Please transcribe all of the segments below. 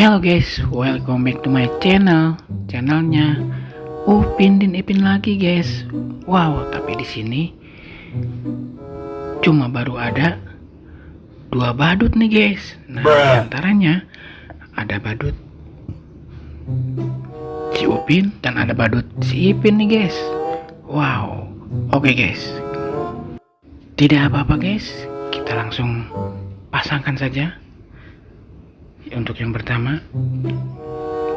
Hello guys, welcome back to my channelnya Upin dan Ipin lagi guys. Wow, tapi di sini cuma baru ada 2 badut nih guys. Nah, diantaranya ada badut si Upin dan ada badut si Ipin nih guys. Wow, oke guys, tidak apa-apa guys, kita langsung pasangkan saja. Untuk yang pertama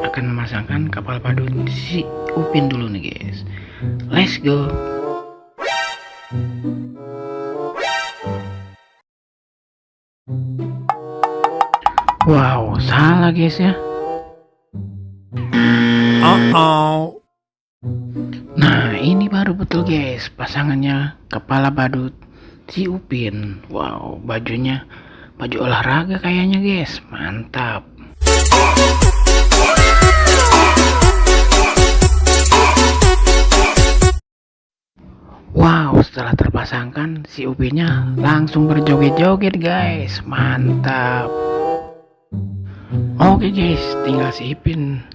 akan memasangkan kepala badut si Upin dulu nih guys. Let's go. Wow, salah guys ya. Nah, ini baru betul guys pasangannya kepala badut si Upin. Wow, bajunya baju olahraga kayaknya guys, mantap. Wow, setelah terpasangkan si Upinnya langsung berjoget-joget guys, mantap. Oke guys, tinggal si Ipin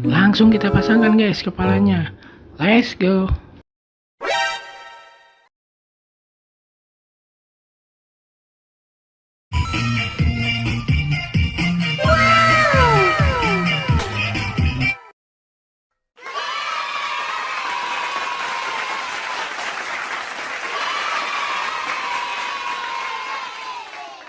langsung kita pasangkan guys kepalanya. Let's go.